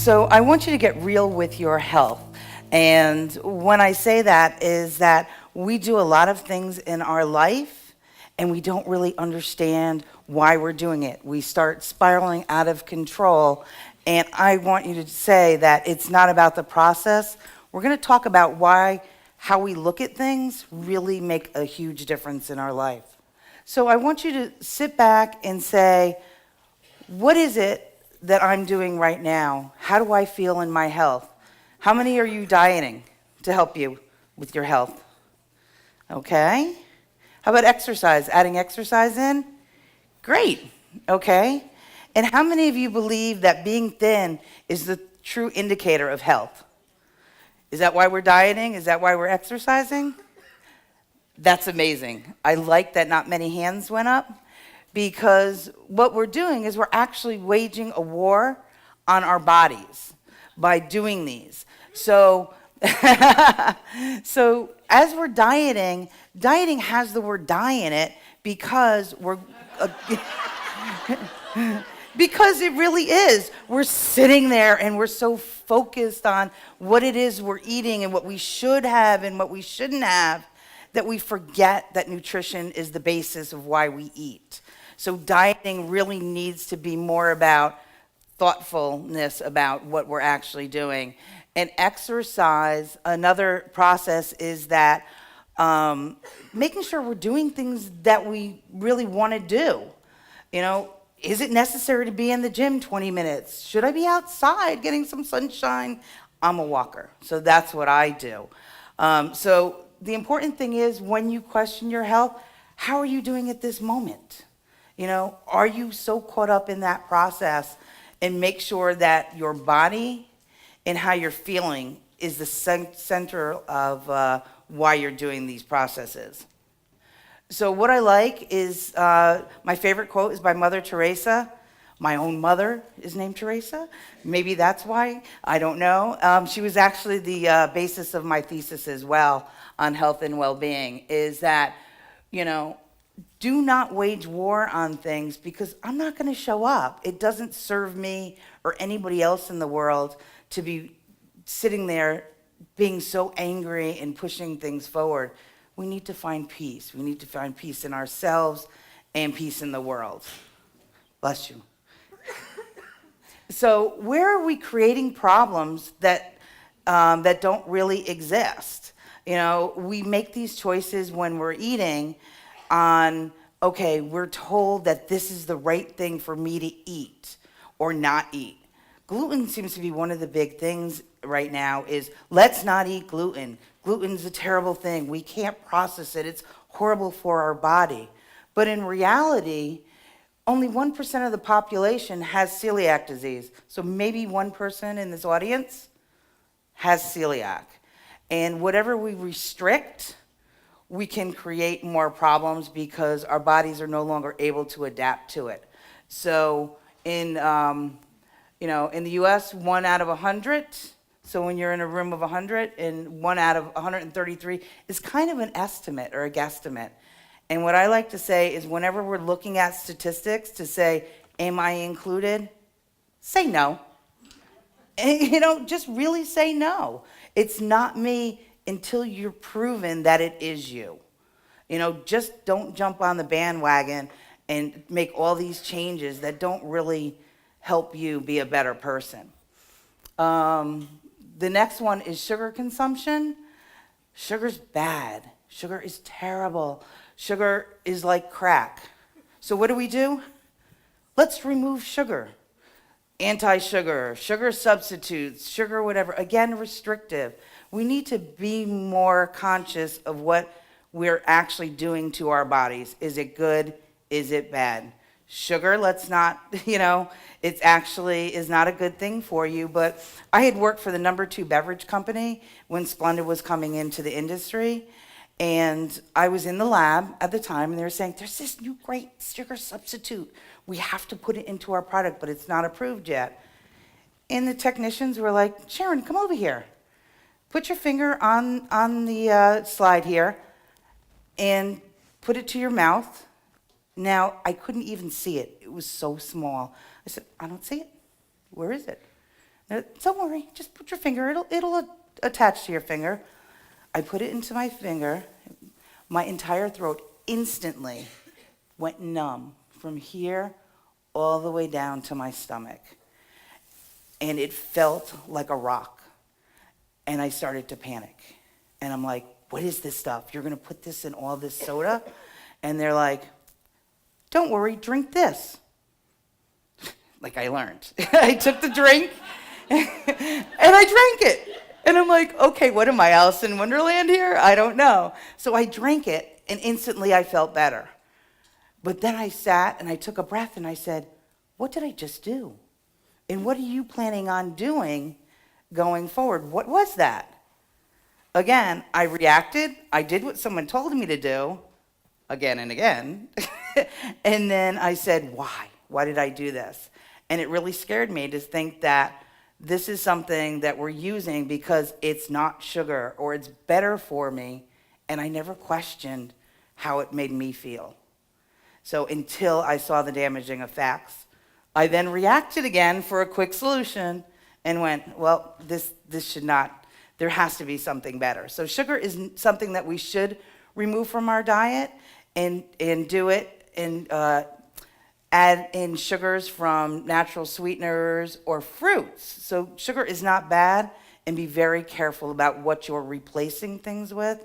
So I want you to get real with your health. And when I say that is that we do a lot of things in our life and we don't really understand why we're doing it. We start spiraling out of control. And I want you to say that it's not about the process. We're going to talk about why how we look at things really make a huge difference in our life. So I want you to sit back and say, what is it that I'm doing right now? How do I feel in my health? How many are you dieting to help you with your health? Okay. How about exercise? Adding exercise in? Great. Okay. And how many of you believe that being thin is the true indicator of health? Is that why we're dieting? Is that why we're exercising? That's amazing. I like that not many hands went up, because what we're doing is we're actually waging a war on our bodies by doing these. So, so as we're dieting, dieting has the word die in it because we're, because it really is. We're sitting there and we're so focused on what it is we're eating and what we should have and what we shouldn't have that we forget that nutrition is the basis of why we eat. So dieting really needs to be more about thoughtfulness about what we're actually doing. And exercise, another process is that making sure we're doing things that we really want to do. You know, is it necessary to be in the gym 20 minutes? Should I be outside getting some sunshine? I'm a walker, so that's what I do. So the important thing is when you question your health, how are you doing at this moment? You know, are you so caught up in that process? And make sure that your body and how you're feeling is the center of why you're doing these processes. So what I like is, my favorite quote is by Mother Teresa. My own mother is named Teresa. Maybe that's why, I don't know. She was actually the basis of my thesis as well on health and well-being, is that, you know, do not wage war on things because I'm not going to show up. It doesn't serve me or anybody else in the world to be sitting there being so angry and pushing things forward. We need to find peace. We need to find peace in ourselves and peace in the world. Bless you. So where are we creating problems that don't really exist? You know, we make these choices when we're eating on, okay, we're told that this is the right thing for me to eat or not eat. Gluten seems to be one of the big things right now is let's not eat gluten. Gluten's a terrible thing. We can't process it. It's horrible for our body. But in reality, only 1% of the population has celiac disease. So maybe one person in this audience has celiac. And whatever we restrict, we can create more problems because our bodies are no longer able to adapt to it. So in the US, 1 out of 100, so when you're in a room of 100 and 1 out of 133 is kind of an estimate or a guesstimate. And what I like to say is whenever we're looking at statistics to say, am I included? Say no. And, just really say no. It's not me until you're proven that it is you. Just don't jump on the bandwagon and make all these changes that don't really help you be a better person. The next one is sugar consumption. Sugar's bad. Sugar is terrible. Sugar is like crack. So what do? Let's remove sugar. Anti-sugar, sugar substitutes, sugar whatever, again, restrictive. We need to be more conscious of what we're actually doing to our bodies. Is it good? Is it bad? Sugar, let's not, it actually is not a good thing for you. But I had worked for the #2 beverage company when Splenda was coming into the industry. And I was in the lab at the time, and they were saying, there's this new great sugar substitute. We have to put it into our product, but it's not approved yet. And the technicians were like, Sharon, come over here. Put your finger on the slide here and put it to your mouth. Now, I couldn't even see it. It was so small. I said, I don't see it. Where is it? Don't worry, just put your finger, it'll attach to your finger. I put it into my finger. My entire throat instantly went numb from here all the way down to my stomach. And it felt like a rock. And I started to panic. And I'm like, what is this stuff? You're going to put this in all this soda? And they're like, don't worry, drink this. Like I learned. I took the drink and I drank it. And I'm like, okay, what am I, Alice in Wonderland here? I don't know. So I drank it, and instantly I felt better. But then I sat and I took a breath and I said, what did I just do? And what are you planning on doing going forward? What was that? Again, I reacted. I did what someone told me to do again and again. And then I said, why? Why did I do this? And it really scared me to think that this is something that we're using because it's not sugar or it's better for me, and I never questioned how it made me feel. So until I saw the damaging effects, I then reacted again for a quick solution and went, well, this should not, there has to be something better. So sugar is something that we should remove from our diet and do it and add in sugars from natural sweeteners or fruits. So sugar is not bad, and be very careful about what you're replacing things with.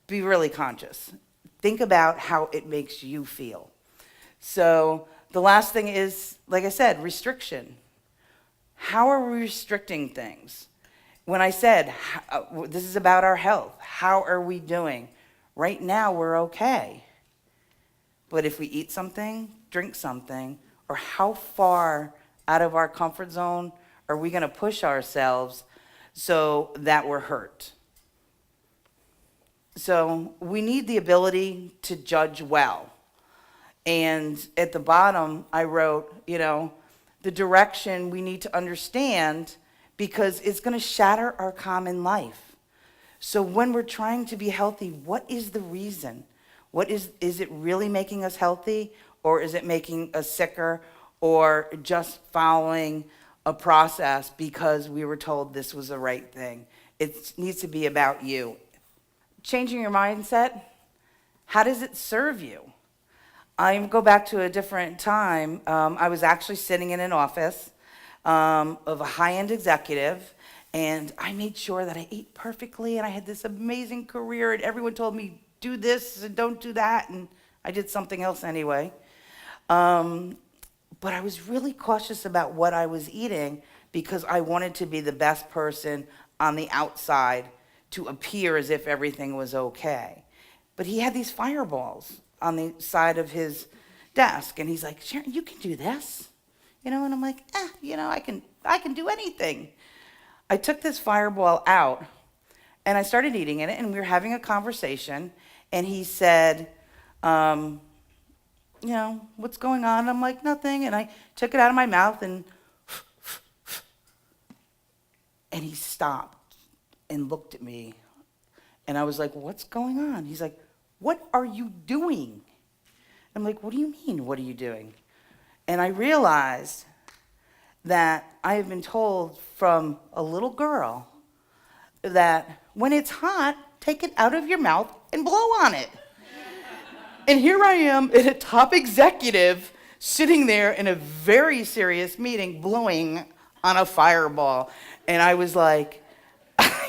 Be really conscious. Think about how it makes you feel. So the last thing is, like I said, restriction. How are we restricting things? When I said, this is about our health, how are we doing? Right now, we're okay. But if we eat something, drink something, or how far out of our comfort zone are we going to push ourselves so that we're hurt? So we need the ability to judge well. And at the bottom, I wrote, the direction we need to understand, because it's going to shatter our common life. So when we're trying to be healthy, what is the reason? What is it really making us healthy, or is it making us sicker, or just following a process because we were told this was the right thing? It needs to be about you. Changing your mindset, how does it serve you? I go back to a different time. I was actually sitting in an office of a high-end executive, and I made sure that I ate perfectly, and I had this amazing career, and everyone told me, do this and don't do that, and I did something else anyway. But I was really cautious about what I was eating because I wanted to be the best person on the outside to appear as if everything was okay. But he had these fireballs on the side of his desk, and he's like, Sharon, you can do this. And I'm like, I can do anything. I took this fireball out, and I started eating it, and we were having a conversation, and he said, what's going on? And I'm like, nothing. And I took it out of my mouth, and he stopped and looked at me. And I was like, what's going on? He's like, what are you doing? I'm like, what do you mean, what are you doing? And I realized that I have been told from a little girl that when it's hot, take it out of your mouth and blow on it. And here I am, a top executive, sitting there in a very serious meeting, blowing on a fireball. And I was like,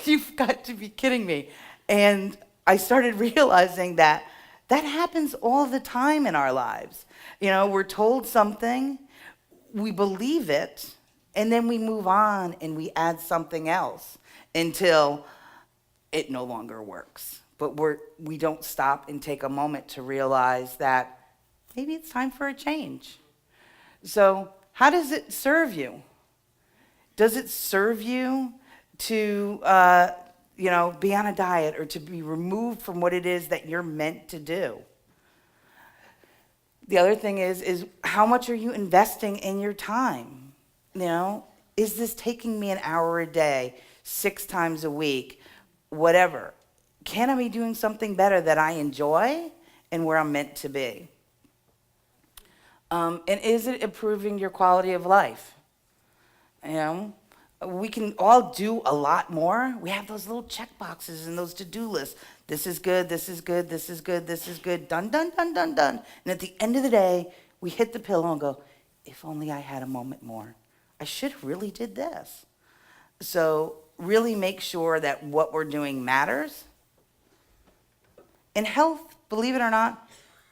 you've got to be kidding me. And I started realizing that happens all the time in our lives. We're told something, we believe it, and then we move on and we add something else until it no longer works. But we don't stop and take a moment to realize that maybe it's time for a change. So how does it serve you? Does it serve you to be on a diet or to be removed from what it is that you're meant to do? The other thing is how much are you investing in your time? Is this taking me an hour a day, 6 times a week, whatever? Can I be doing something better that I enjoy and where I'm meant to be? And is it improving your quality of life? We can all do a lot more. We have those little check boxes and those to-do lists. This is good, this is good, this is good, this is good. Done, done, done, done, done. And at the end of the day, we hit the pillow and go, if only I had a moment more. I should have really did this. So really make sure that what we're doing matters. And health, believe it or not,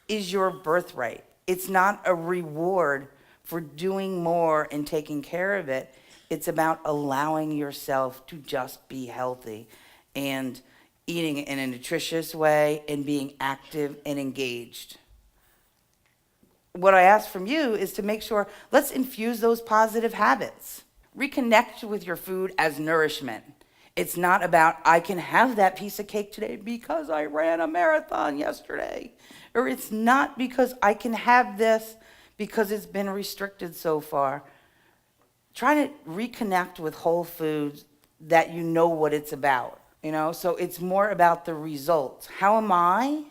is your birthright. It's not a reward for doing more and taking care of it. It's about allowing yourself to just be healthy and eating in a nutritious way and being active and engaged. What I ask from you is to make sure, let's infuse those positive habits. Reconnect with your food as nourishment. It's not about, I can have that piece of cake today because I ran a marathon yesterday. Or it's not because I can have this because it's been restricted so far. Try to reconnect with whole foods that you know what it's about, So it's more about the results. How am I?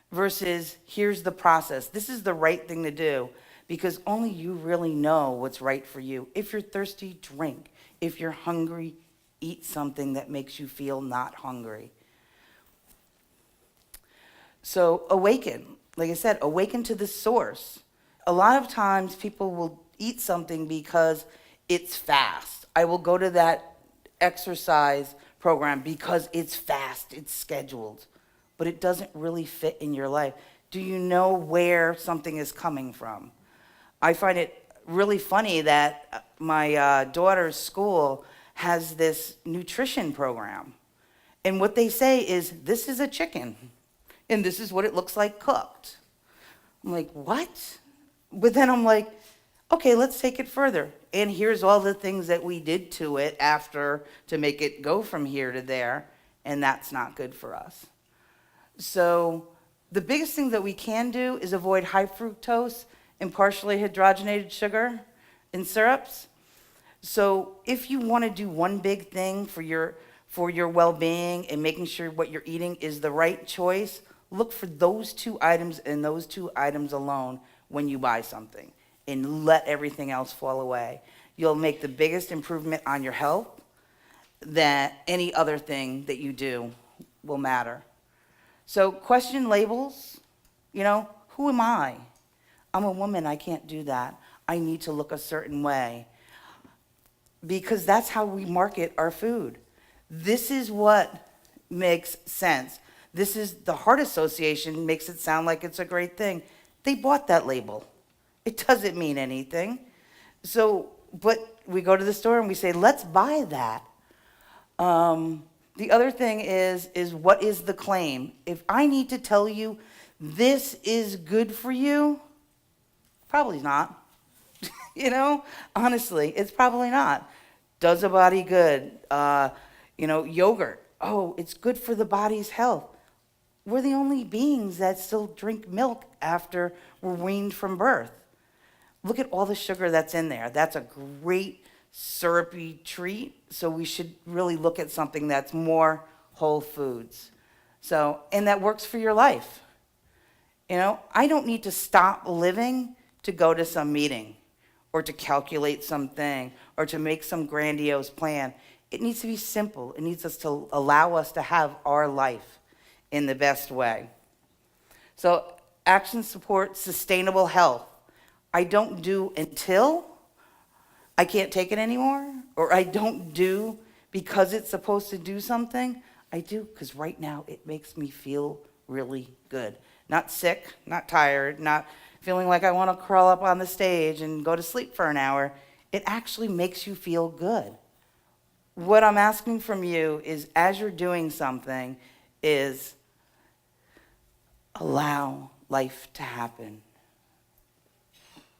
Versus here's the process. This is the right thing to do because only you really know what's right for you. If you're thirsty, drink. If you're hungry, eat something that makes you feel not hungry. So awaken. Like I said, awaken to the source. A lot of times people will eat something because it's fast. I will go to that exercise program because it's fast, it's scheduled, but it doesn't really fit in your life. Do you know where something is coming from? I find it really funny that my daughter's school has this nutrition program. And what they say is, this is a chicken, and this is what it looks like cooked. I'm like, what? But then I'm like, okay, let's take it further. And here's all the things that we did to it after to make it go from here to there, and that's not good for us. So the biggest thing that we can do is avoid high fructose and partially hydrogenated sugar in syrups. So if you want to do one big thing for your well-being and making sure what you're eating is the right choice, look for those 2 items and those 2 items alone when you buy something, and let everything else fall away. You'll make the biggest improvement on your health that any other thing that you do will matter. So question labels, who am I? I'm a woman, I can't do that. I need to look a certain way. Because that's how we market our food. This is what makes sense. This is the Heart Association makes it sound like it's a great thing. They bought that label. It doesn't mean anything. So, but we go to the store and we say, let's buy that. The other thing is what is the claim? If I need to tell you this is good for you, probably not. Honestly, it's probably not. Does a body good? Yogurt. Oh, it's good for the body's health. We're the only beings that still drink milk after we're weaned from birth. Look at all the sugar that's in there. That's a great syrupy treat. So we should really look at something that's more whole foods. So, and that works for your life. I don't need to stop living to go to some meeting or to calculate something or to make some grandiose plan. It needs to be simple. It needs us to allow us to have our life in the best way. So actions support sustainable health. I don't do until I can't take it anymore, or I don't do because it's supposed to do something. I do because right now it makes me feel really good. Not sick, not tired, not feeling like I want to crawl up on the stage and go to sleep for an hour. It actually makes you feel good. What I'm asking from you is, as you're doing something, is allow life to happen.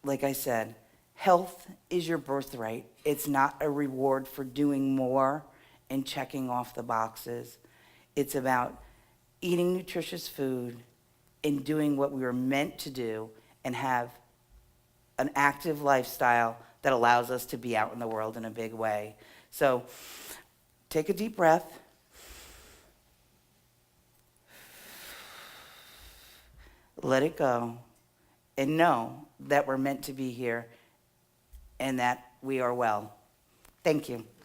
Like I said, health is your birthright. It's not a reward for doing more and checking off the boxes. It's about eating nutritious food and doing what we were meant to do and have an active lifestyle that allows us to be out in the world in a big way. So take a deep breath. Let it go. And know that we're meant to be here and that we are well. Thank you.